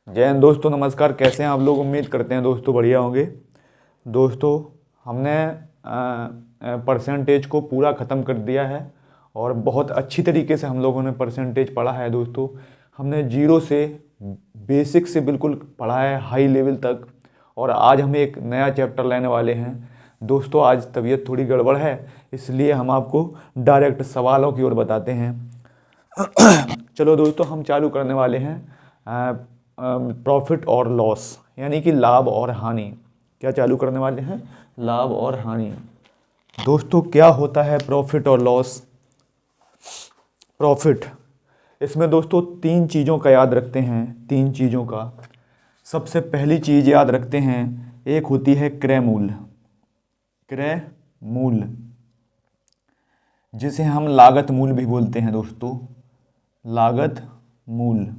जय हिंद दोस्तों, नमस्कार। कैसे हैं आप लोग? उम्मीद करते हैं दोस्तों बढ़िया होंगे। दोस्तों, हमने परसेंटेज को पूरा ख़त्म कर दिया है और बहुत अच्छी तरीके से हम लोगों ने परसेंटेज पढ़ा है। दोस्तों, हमने जीरो से बेसिक से बिल्कुल पढ़ा है हाई लेवल तक, और आज हम एक नया चैप्टर लेने वाले हैं। दोस्तों, आज तबीयत थोड़ी गड़बड़ है, इसलिए हम आपको डायरेक्ट सवालों की ओर बताते हैं। चलो दोस्तों, हम चालू करने वाले हैं प्रॉफिट और लॉस, यानी कि लाभ और हानि। क्या चालू करने वाले हैं? लाभ और हानि। दोस्तों, क्या होता है प्रॉफिट और लॉस? प्रॉफिट, इसमें दोस्तों तीन चीज़ों का याद रखते हैं। तीन चीज़ों का सबसे पहली चीज़ याद रखते हैं, एक होती है क्रय मूल्य। क्रय मूल्य, जिसे हम लागत मूल्य भी बोलते हैं दोस्तों। लागत मूल्य,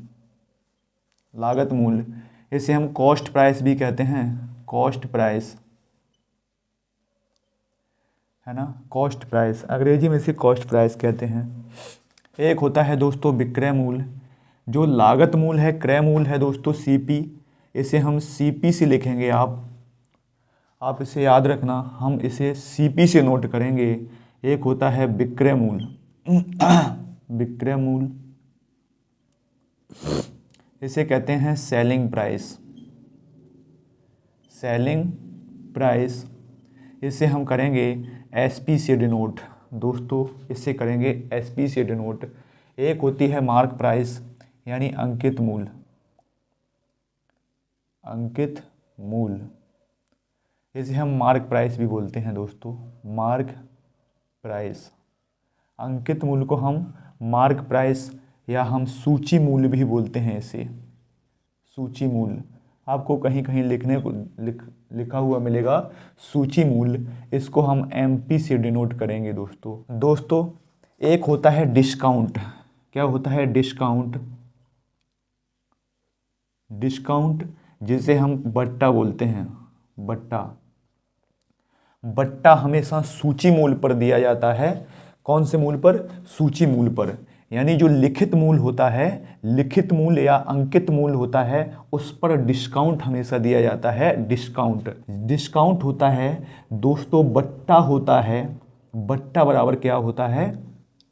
लागत मूल्य, इसे हम कॉस्ट प्राइस भी कहते हैं। कॉस्ट प्राइस, है ना, कॉस्ट प्राइस, अंग्रेजी में इसे कॉस्ट प्राइस कहते हैं। एक होता है दोस्तों विक्रय मूल्य। जो लागत मूल्य है, क्रय मूल्य है दोस्तों सीपी, इसे हम सीपी से लिखेंगे। आप इसे याद रखना, हम इसे सीपी से नोट करेंगे। एक होता है विक्रय मूल्य। विक्रय मूल्य, इसे कहते हैं सेलिंग प्राइस। सेलिंग प्राइस, इसे हम करेंगे एसपी से डिनोट। दोस्तों, इससे करेंगे एसपी से डिनोट। एक होती है मार्क प्राइस, यानी अंकित मूल्य। अंकित मूल्य, इसे हम मार्क प्राइस भी बोलते हैं दोस्तों। मार्क प्राइस, अंकित मूल्य को हम मार्क प्राइस या हम सूची मूल्य भी बोलते हैं इसे। सूची मूल्य आपको कहीं कहीं लिखा हुआ मिलेगा सूची मूल्य, इसको हम एमपी से डिनोट करेंगे दोस्तों। एक होता है डिस्काउंट। क्या होता है डिस्काउंट? डिस्काउंट, जिसे हम बट्टा बोलते हैं। बट्टा, बट्टा हमेशा सूची मूल्य पर दिया जाता है। कौन से मूल्य पर? सूची मूल्य पर। यानी जो लिखित मूल्य होता है, लिखित मूल्य या अंकित मूल्य होता है, उस पर डिस्काउंट हमेशा दिया जाता है। डिस्काउंट, डिस्काउंट होता है दोस्तों, बट्टा होता है। बट्टा बराबर क्या होता है?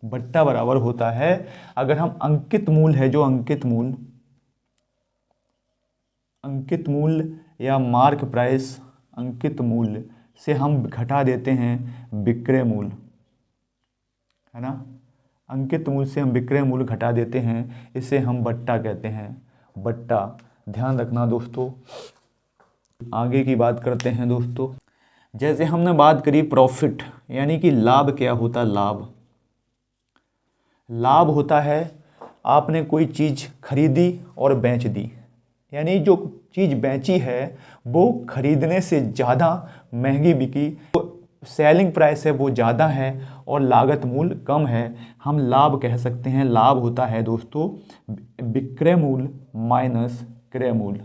बट्टा बराबर होता है, अगर हम अंकित मूल्य है, जो अंकित मूल्य, अंकित मूल्य या मार्क प्राइस, अंकित मूल्य से हम घटा देते हैं विक्रय मूल्य, है ना। अंकित मूल्य से हम विक्रय मूल्य घटा देते हैं, इसे हम बट्टा कहते हैं। बट्टा, ध्यान रखना दोस्तों। आगे की बात करते हैं दोस्तों। जैसे हमने बात करी प्रॉफिट, यानी कि लाभ। क्या होता है लाभ? लाभ होता है आपने कोई चीज़ खरीदी और बेच दी, यानी जो चीज़ बेची है वो खरीदने से ज़्यादा महंगी बिकी, तो सेलिंग प्राइस है वो ज़्यादा है और लागत मूल्य कम है, हम लाभ कह सकते हैं। लाभ होता है दोस्तों विक्रय मूल्य माइनस क्रय मूल्य।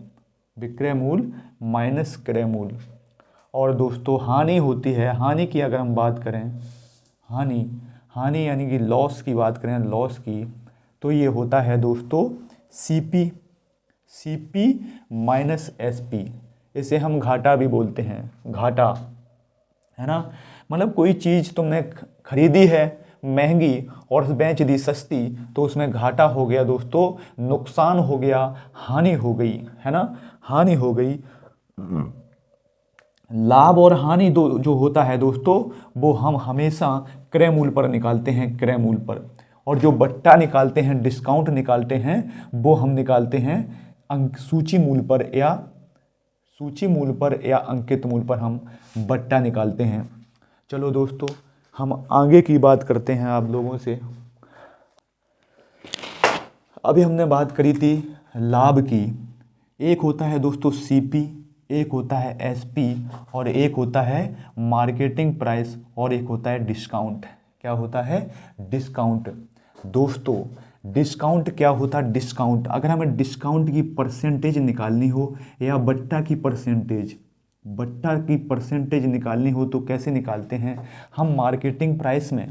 विक्रय मूल्य माइनस क्रय मूल्य। और दोस्तों हानि होती है। हानि की अगर हम बात करें, हानि, हानि यानी कि लॉस की बात करें, लॉस की, तो ये होता है दोस्तों सीपी। सीपी माइनस एसपी, इसे हम घाटा भी बोलते हैं। घाटा, है ना, मतलब कोई चीज़ तुमने खरीदी है महंगी और बेच दी सस्ती, तो उसमें घाटा हो गया दोस्तों, नुकसान हो गया, हानि हो गई, है ना, हानि हो गई। लाभ और हानि दो जो होता है दोस्तों, वो हम हमेशा क्रय मूल्य पर निकालते हैं, क्रय मूल्य पर। और जो बट्टा निकालते हैं, डिस्काउंट निकालते हैं, वो हम निकालते हैं अंक सूची मूल्य पर, या सूची मूल्य पर या अंकित मूल्य पर हम बट्टा निकालते हैं। चलो दोस्तों, हम आगे की बात करते हैं आप लोगों से। अभी हमने बात करी थी लाभ की। एक होता है दोस्तों सीपी, एक होता है एसपी, और एक होता है मार्केटिंग प्राइस, और एक होता है डिस्काउंट। क्या होता है? डिस्काउंट। दोस्तों, डिस्काउंट क्या होता है? डिस्काउंट, अगर हमें डिस्काउंट की परसेंटेज निकालनी हो या बट्टा की परसेंटेज, बट्टा की परसेंटेज निकालनी हो तो कैसे निकालते हैं? हम मार्केटिंग प्राइस में,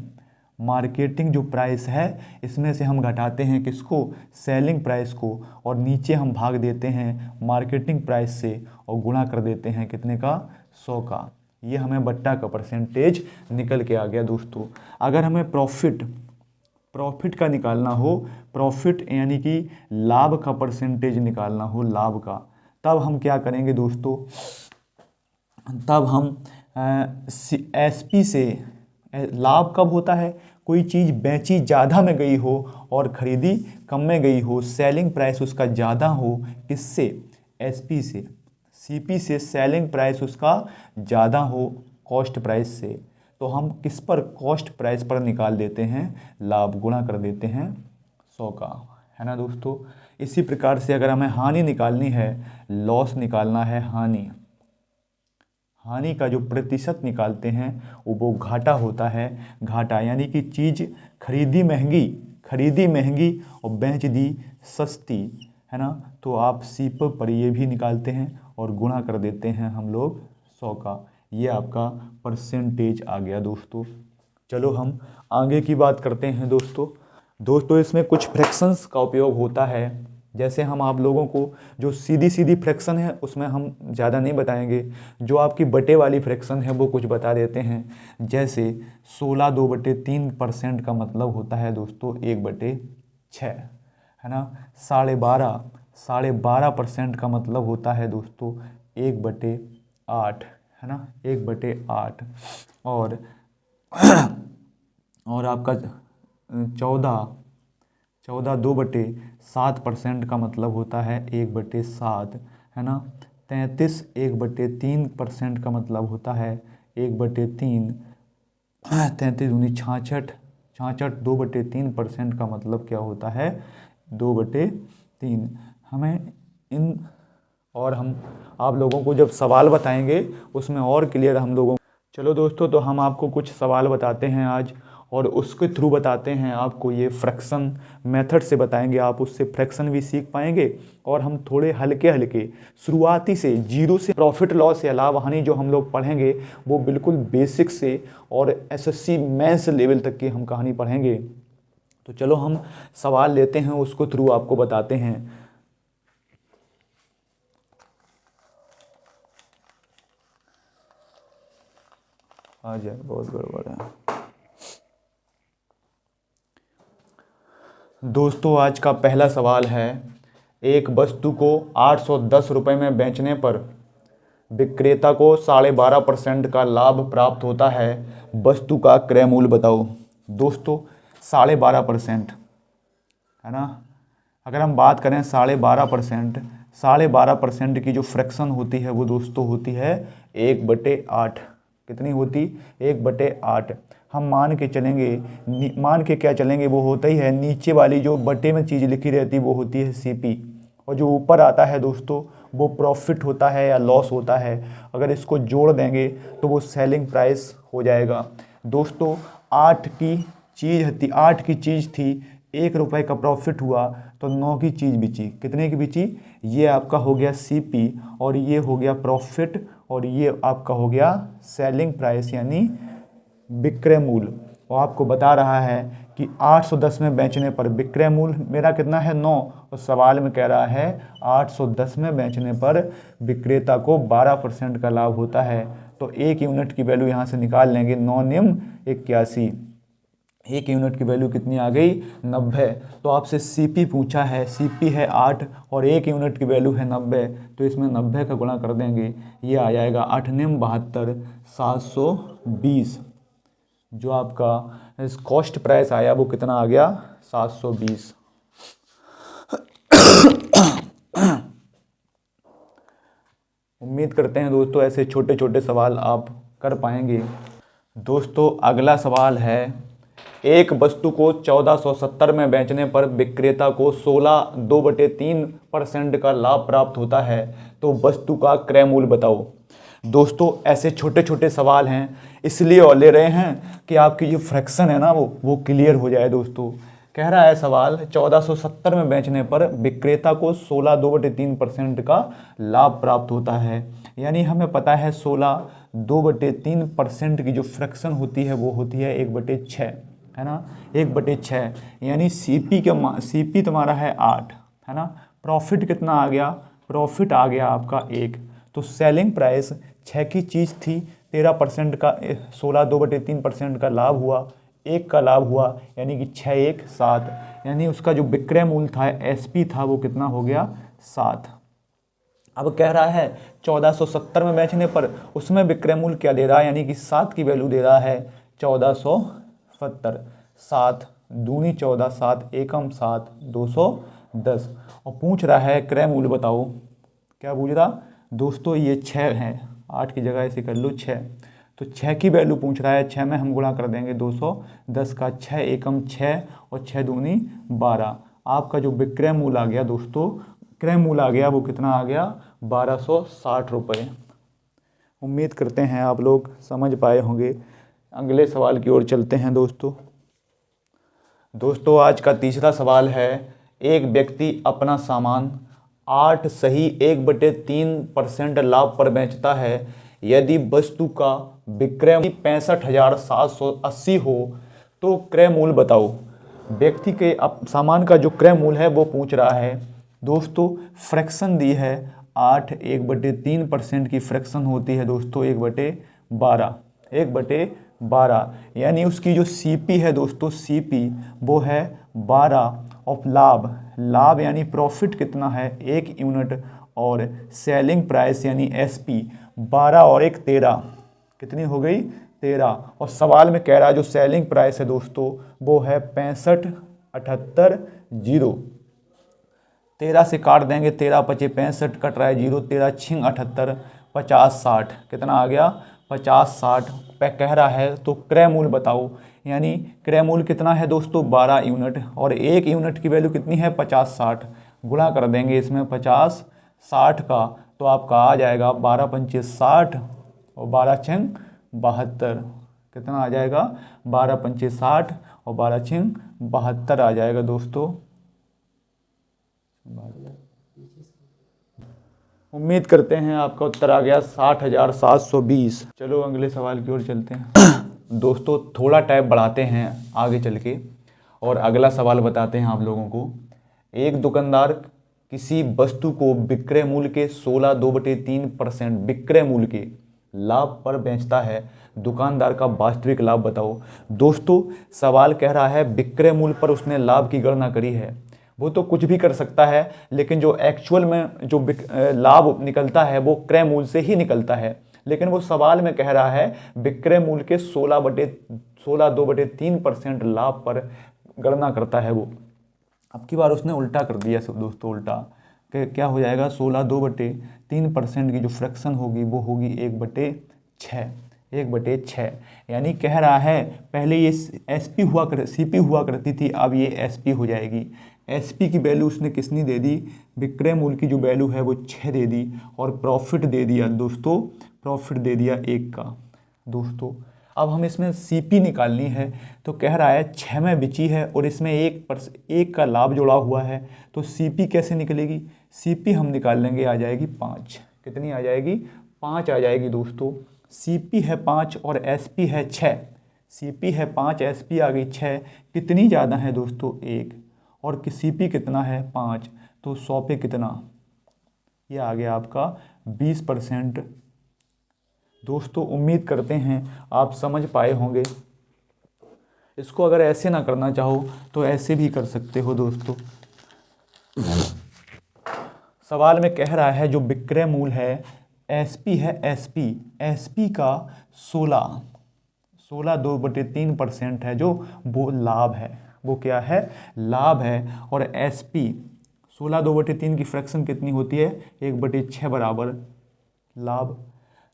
मार्केटिंग जो प्राइस है इसमें से हम घटाते हैं किसको, सेलिंग प्राइस को, और नीचे हम भाग देते हैं मार्केटिंग प्राइस से और गुणा कर देते हैं कितने का, 100 का। ये हमें बट्टा का परसेंटेज निकल के आ गया दोस्तों। अगर हमें प्रॉफिट का निकालना हो, प्रॉफिट यानी कि लाभ का परसेंटेज निकालना हो, लाभ का, तब हम क्या करेंगे दोस्तों, तब हम एसपी से, लाभ कब होता है, कोई चीज़ बेची ज़्यादा में गई हो और ख़रीदी कम में गई हो, सेलिंग प्राइस उसका ज़्यादा हो, किससे, एसपी से, सीपी से सेलिंग प्राइस उसका ज़्यादा हो कॉस्ट प्राइस से, तो हम किस पर, कॉस्ट प्राइस पर निकाल देते हैं लाभ, गुणा कर देते हैं 100 का, है ना दोस्तों। इसी प्रकार से अगर हमें हानि निकालनी है, लॉस निकालना है, हानि का जो प्रतिशत निकालते हैं वो घाटा होता है। घाटा यानी कि चीज़ खरीदी महंगी और बेच दी सस्ती, है ना, तो आप सीप पर ये भी निकालते हैं और गुणा कर देते हैं हम लोग 100 का। ये आपका परसेंटेज आ गया दोस्तों। चलो हम आगे की बात करते हैं दोस्तों इसमें कुछ फ्रैक्शंस का उपयोग होता है। जैसे हम आप लोगों को जो सीधी फ्रैक्शन है उसमें हम ज़्यादा नहीं बताएंगे, जो आपकी बटे वाली फ्रैक्शन है वो कुछ बता देते हैं। जैसे 16 2/3% का मतलब होता है दोस्तों 1/6, है ना। 12.5% का मतलब होता है दोस्तों 1/8, है ना, 1/8। और आपका 14 2/7% का मतलब होता है 1/7, है ना। 33 1/3% का मतलब होता है 1/3। 33 दूनी 66, 2/3% का मतलब क्या होता है 2/3। हमें इन, और हम आप लोगों को जब सवाल बताएंगे उसमें और क्लियर हम लोगों। चलो दोस्तों, तो हम आपको कुछ सवाल बताते हैं आज, और उसके थ्रू बताते हैं आपको ये फ्रैक्शन मेथड से बताएंगे, आप उससे फ्रैक्शन भी सीख पाएंगे। और हम थोड़े हल्के शुरुआती से, जीरो से प्रॉफिट लॉस या लाभ हानि जो हम लोग पढ़ेंगे वो बिल्कुल बेसिक से और एसएससी मेंस लेवल तक की हम कहानी पढ़ेंगे। तो चलो हम सवाल लेते हैं, उसको थ्रू आपको बताते हैं। आ जाए, बहुत गड़बड़ है दोस्तों। आज का पहला सवाल है, एक वस्तु को 810 रुपये में बेचने पर विक्रेता को 12.5% का लाभ प्राप्त होता है, वस्तु का क्रय मूल्य बताओ। दोस्तों 12.5%, है ना। अगर हम बात करें 12.5% की जो फ्रैक्शन होती है वो दोस्तों होती है 1/8। कितनी होती, 1/8। हम मान के क्या चलेंगे, वो होता ही है नीचे वाली जो बटे में चीज़ लिखी रहती है वो होती है सीपी, और जो ऊपर आता है दोस्तों वो प्रॉफिट होता है या लॉस होता है। अगर इसको जोड़ देंगे तो वो सेलिंग प्राइस हो जाएगा। दोस्तों 8 की चीज़ थी, 1 रुपये का प्रॉफिट हुआ तो 9 की चीज़ बिची। कितने की बिची, ये आपका हो गया सीपी, और ये हो गया प्रॉफिट, और ये आपका हो गया सेलिंग प्राइस यानी विक्रय मूल्य। वो आपको बता रहा है कि 810 में बेचने पर विक्रय मूल्य मेरा कितना है 9, और सवाल में कह रहा है 810 में बेचने पर विक्रेता को 12% का लाभ होता है। तो 1 यूनिट की वैल्यू यहाँ से निकाल लेंगे, 9 निम 81। 1 यूनिट की वैल्यू कितनी आ गई, 90। तो आपसे सीपी पूछा है, सीपी है 8 और 1 यूनिट की वैल्यू है 90, तो इसमें 90 का गुणा कर देंगे, ये आ जाएगा 8 निम 72 720। जो आपका कॉस्ट प्राइस आया वो कितना आ गया 720। उम्मीद करते हैं दोस्तों ऐसे छोटे छोटे सवाल आप कर पाएंगे। दोस्तों अगला सवाल है, एक वस्तु को 1470 में बेचने पर विक्रेता को 16 2/3% का लाभ प्राप्त होता है, तो वस्तु का क्रय मूल्य बताओ। दोस्तों ऐसे छोटे छोटे सवाल हैं इसलिए और ले रहे हैं कि आपकी जो फ्रैक्शन है ना वो क्लियर हो जाए। दोस्तों कह रहा है सवाल 1470 में बेचने पर विक्रेता को 16 2/3% का लाभ प्राप्त होता है, यानी हमें पता है 16 2/3% की जो फ्रैक्शन होती है वो होती है 1/6। है ना, 1/6, यानी सीपी तुम्हारा है 8, है ना। प्रॉफिट कितना आ गया, प्रॉफिट आ गया आपका 1। तो सेलिंग प्राइस 6 की चीज़ थी, 13% का 16/2/3% का लाभ हुआ, 1 का लाभ हुआ, यानी कि 6 1 7, यानी उसका जो विक्रय मूल्य था एसपी था वो कितना हो गया 7। अब कह रहा है 1470 में बेचने पर उसमें विक्रय मूल्य क्या दे रहा है, यानी कि 7 की वैल्यू दे रहा है 1470। 7 दूनी 14, 7 एकम 7, 210। और पूछ रहा है क्रय मूल्य बताओ, क्या पूछ रहा दोस्तों, ये 6 है, 8 की जगह ऐसे कर लो 6, तो 6 की वैल्यू पूछ रहा है, 6 में हम गुणा कर देंगे 210 का, 6 एकम 6 और 6 दूनी 12। आपका जो विक्रय मूल्य आ गया दोस्तों, क्रय मूल्य आ गया वो कितना आ गया 1260 रुपये। उम्मीद करते हैं आप लोग समझ पाए होंगे। अगले सवाल की ओर चलते हैं दोस्तों आज का तीसरा सवाल है, एक व्यक्ति अपना सामान 8 सही 1/3% लाभ पर बेचता है। यदि वस्तु का विक्रय 65,780 हो तो क्रय मूल्य बताओ। व्यक्ति के सामान का जो क्रय मूल्य है वो पूछ रहा है दोस्तों। फ्रैक्शन दी है 8, 1/3% की फ्रैक्शन होती है दोस्तों 1/12, 1/12, यानी उसकी जो सीपी है दोस्तों, सीपी वो है 12, और लाभ यानी प्रॉफिट कितना है 1 यूनिट, और सेलिंग प्राइस यानी एसपी 12 और 1 13, कितनी हो गई 13। और सवाल में कह रहा है जो सेलिंग प्राइस है दोस्तों वो है 65,78,0। 13 से काट देंगे, 13 पचे 65, कट रहा है 0, 13 छिंग 78, 50 60, कितना आ गया 50 60 पे कह रहा है। तो क्रय मूल्य बताओ, यानी क्रय मूल्य कितना है दोस्तों 12 यूनिट, और 1 यूनिट की वैल्यू कितनी है 50 60, गुणा कर देंगे इसमें 50 60 का, तो आपका आ जाएगा 12 पंचे 60 और 12 छिंग 72, कितना आ जाएगा 12 पंचे 60 और 12 छिंग 72 आ जाएगा दोस्तों। उम्मीद करते हैं आपका उत्तर आ गया 60,720। चलो अगले सवाल की ओर चलते हैं दोस्तों, थोड़ा टाइप बढ़ाते हैं आगे चल के और अगला सवाल बताते हैं आप लोगों को। एक दुकानदार किसी वस्तु को विक्रय मूल्य के 16/2/3% विक्रय मूल्य के लाभ पर बेचता है। दुकानदार का वास्तविक लाभ बताओ। दोस्तों सवाल कह रहा है विक्रय मूल्य पर उसने लाभ की गणना करी है। वो तो कुछ भी कर सकता है, लेकिन जो एक्चुअल में जो लाभ निकलता है वो क्रय मूल्य से ही निकलता है। लेकिन वो सवाल में कह रहा है विक्रय मूल्य के 16/2/3% लाभ पर गणना करता है वो। अब की बार उसने उल्टा कर दिया सब दोस्तों, उल्टा क्या हो जाएगा 16/2/3% की जो फ्रैक्शन होगी वो होगी 1/6, 1/6, यानी कह रहा है पहले ये एसपी हुआ कर सीपी हुआ करती थी, अब ये एसपी हो जाएगी। एसपी की वैल्यू उसने कितनी दे दी, विक्रय मूल्य की जो वैल्यू है वो 6 दे दी, और प्रॉफिट दे दिया दोस्तों, प्रॉफिट दे दिया 1 का दोस्तों। अब हम इसमें सीपी निकालनी है, तो कह रहा है 6 में बिची है और इसमें 1 का लाभ जुड़ा हुआ है, तो सीपी कैसे निकलेगी, सीपी हम निकाल लेंगे, आ जाएगी 5, कितनी आ जाएगी 5 आ जाएगी दोस्तों। सीपी है 5 और एसपी है 6, सीपी है 5, एसपी आ गई 6, कितनी ज़्यादा है दोस्तों 1, और सीपी कितना है 5, तो 100 पे कितना, ये आ गया आपका 20%। दोस्तों उम्मीद करते हैं आप समझ पाए होंगे। इसको अगर ऐसे ना करना चाहो तो ऐसे भी कर सकते हो दोस्तों। सवाल में कह रहा है जो विक्रय मूल्य है एसपी है, एसपी का 16/2/3% है, जो वो लाभ है, वो क्या है लाभ है। और एसपी 16/2/3 की फ्रैक्शन कितनी होती है 1/6 बराबर लाभ।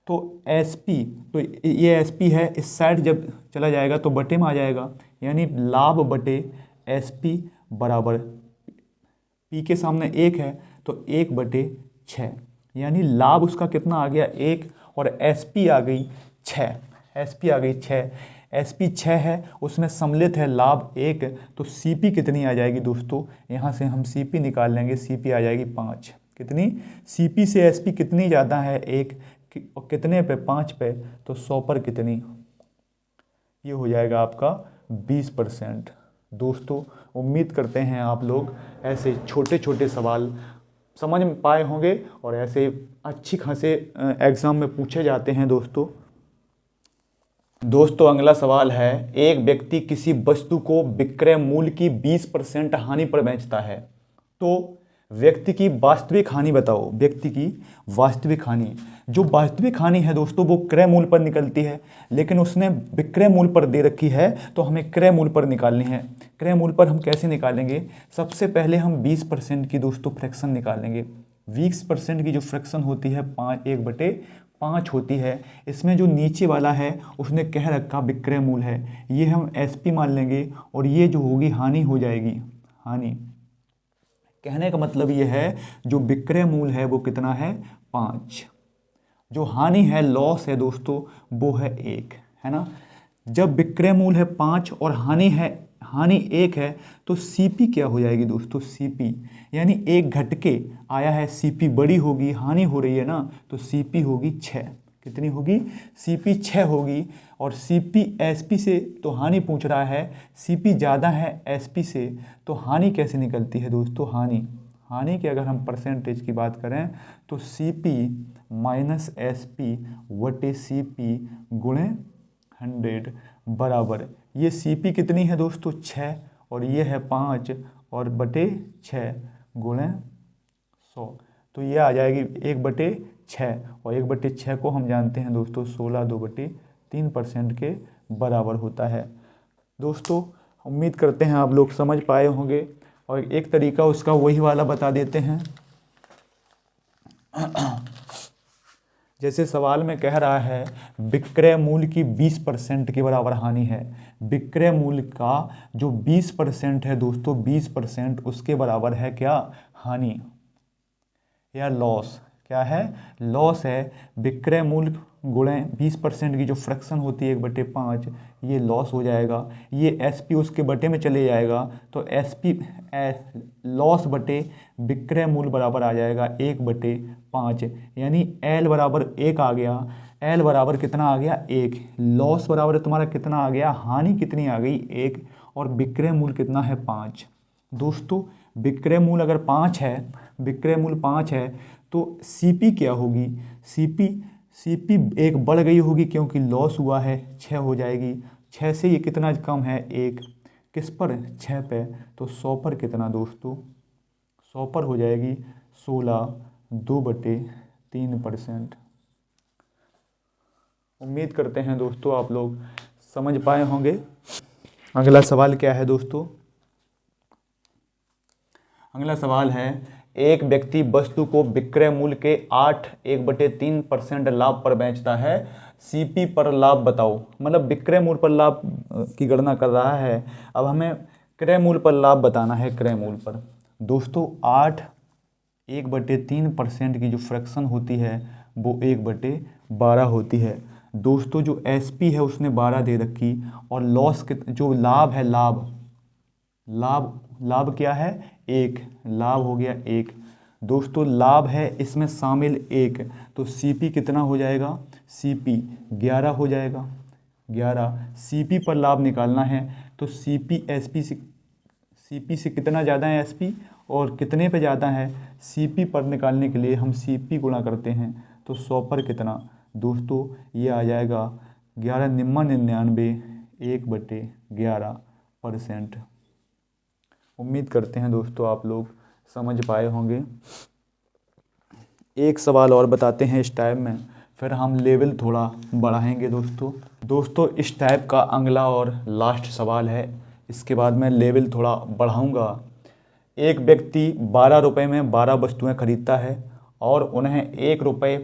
तो एसपी, तो ये एसपी है, इस साइड जब चला जाएगा तो बटे में आ जाएगा, यानी लाभ बटे एसपी बराबर, पी के सामने 1 है तो 1/6, यानी लाभ उसका कितना आ गया 1, और एसपी आ गई 6, एसपी आ गई 6, एसपी 6 है, उसमें सम्मिलित है लाभ 1, तो सीपी कितनी आ जाएगी दोस्तों, यहाँ से हम सीपी निकाल लेंगे, सीपी आ जाएगी 5, कितनी, सीपी से एसपी कितनी ज़्यादा है 1, और कितने पे 5 पे, तो 100 पर कितनी, ये हो जाएगा आपका 20%। दोस्तों उम्मीद करते हैं आप लोग ऐसे छोटे छोटे सवाल समझ में पाए होंगे और ऐसे अच्छी खासे एग्ज़ाम में पूछे जाते हैं दोस्तों अगला सवाल है, एक व्यक्ति किसी वस्तु को विक्रय मूल्य की 20% हानि पर बेचता है, तो व्यक्ति की वास्तविक हानि बताओ। व्यक्ति की वास्तविक हानि, जो वास्तविक हानि है दोस्तों वो क्रय मूल्य पर निकलती है, लेकिन उसने विक्रय मूल्य पर दे रखी है तो हमें क्रय मूल्य पर निकालनी है। क्रय मूल्य पर हम कैसे निकालेंगे? सबसे पहले हम 20% की दोस्तों फ्रैक्शन निकालेंगे। 20% की जो फ्रैक्शन होती है 1/5 होती है। इसमें जो नीचे वाला है उसने कह रखा विक्रय मूल्य है, ये हम एसपी मान लेंगे और ये जो होगी हानि हो जाएगी। हानि कहने का मतलब ये है जो विक्रय मूल्य है वो कितना है? 5। जो हानि है, लॉस है दोस्तों, वो है 1, है ना। जब विक्रय मूल्य है 5 और हानि 1 है तो सीपी क्या हो जाएगी दोस्तों? सीपी यानी 1 घटके आया है, सीपी बड़ी होगी, हानि हो रही है ना, तो सीपी होगी 6। कितनी होगी? सीपी 6 होगी। और सीपी एसपी से तो हानि पूछ रहा है, सीपी ज़्यादा है एसपी से, तो हानि कैसे निकलती है दोस्तों? हानि की अगर हम परसेंटेज की बात करें तो सीपी माइनस एसपी वटे सीपी गुणे 100 बराबर, ये सीपी कितनी है दोस्तों? 6 और ये है 5 और बटे 6 गुणे 100, तो ये आ जाएगी 1/6 और 1/6 को हम जानते हैं दोस्तों 16 2/3% के बराबर होता है। दोस्तों उम्मीद करते हैं आप लोग समझ पाए होंगे और एक तरीका उसका वही वाला बता देते हैं। जैसे सवाल में कह रहा है विक्रय मूल्य की 20% के बराबर हानि है। विक्रय मूल्य का जो 20% है दोस्तों, 20% उसके बराबर है क्या? हानि या लॉस। क्या है? लॉस है। विक्रय मूल्य गुणे 20% की जो फ्रैक्शन होती है 1/5, ये लॉस हो जाएगा। ये एसपी उसके बटे में चले जाएगा तो एसपी लॉस बटे विक्रय मूल्य बराबर आ जाएगा 1/5, यानी एल बराबर 1 आ गया। एल बराबर कितना आ गया? 1। लॉस बराबर तुम्हारा कितना आ गया? हानि कितनी आ गई? 1। और विक्रय मूल्य कितना है? 5। दोस्तों विक्रय मूल्य अगर 5 है, विक्रय मूल्य 5 है तो सीपी क्या होगी? सीपी 1 बढ़ गई होगी क्योंकि लॉस हुआ है, 6 हो जाएगी। 6 से ये कितना कम है? 1। किस पर? 6 पे। तो 100 पर कितना दोस्तों? 100 पर हो जाएगी 16 2/3%। उम्मीद करते हैं दोस्तों आप लोग समझ पाए होंगे। अगला सवाल क्या है दोस्तों? अगला सवाल है, एक व्यक्ति वस्तु को विक्रय मूल्य के 1/3% लाभ पर बेचता है, सीपी पर लाभ बताओ। मतलब विक्रय मूल्य पर लाभ की गणना कर रहा है, अब हमें क्रय मूल्य पर लाभ बताना है। क्रय मूल्य पर दोस्तों 1/3% की जो फ्रैक्शन होती है वो 1/12 होती है। दोस्तों जो एसपी है उसने 12 दे रखी और लॉस जो लाभ है, लाभ क्या है? 1। लाभ हो गया 1। दोस्तों लाभ है इसमें शामिल 1, तो सीपी कितना हो जाएगा? सीपी 11 हो जाएगा। 11 सीपी पर लाभ निकालना है तो सीपी से कितना ज़्यादा है एसपी और कितने पे ज़्यादा है? सीपी पर निकालने के लिए हम सीपी गुणा करते हैं तो 100 पर कितना दोस्तों? ये आ जाएगा 11 निम्मा 99 1/11%। उम्मीद करते हैं दोस्तों आप लोग समझ पाए होंगे। एक सवाल और बताते हैं इस टाइप में, फिर हम लेवल थोड़ा बढ़ाएंगे दोस्तों इस टाइप का अगला और लास्ट सवाल है, इसके बाद मैं लेवल थोड़ा बढ़ाऊंगा। एक व्यक्ति 12 रुपये में 12 वस्तुएं खरीदता है और उन्हें 1 रुपया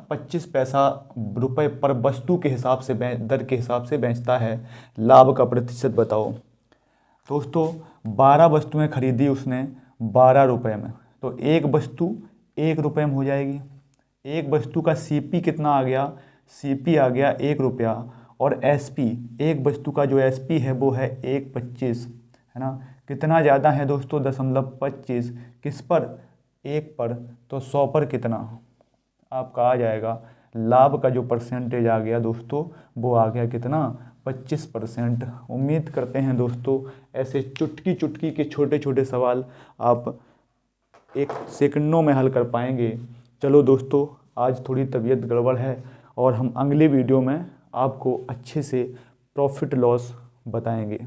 25 पैसा रुपये पर वस्तु के हिसाब से दर के हिसाब से बेचता है। लाभ का प्रतिशत बताओ। दोस्तों 12 वस्तुएं खरीदी उसने 12 रुपये में, तो एक वस्तु 1 रुपये में हो जाएगी। एक वस्तु का सीपी कितना आ गया? सीपी आ गया 1 रुपया और एसपी, एक वस्तु का जो एसपी है वो है 1.25, है ना। कितना ज़्यादा है दोस्तों? 0.25। किस पर? 1 पर। तो 100 पर कितना आपका आ जाएगा? लाभ का जो परसेंटेज आ गया दोस्तों वो आ गया कितना, 25%। उम्मीद करते हैं दोस्तों ऐसे चुटकी चुटकी के छोटे छोटे सवाल आप 1 सेकंडों में हल कर पाएंगे। चलो दोस्तों, आज थोड़ी तबीयत गड़बड़ है और हम अगले वीडियो में आपको अच्छे से प्रॉफिट लॉस बताएंगे।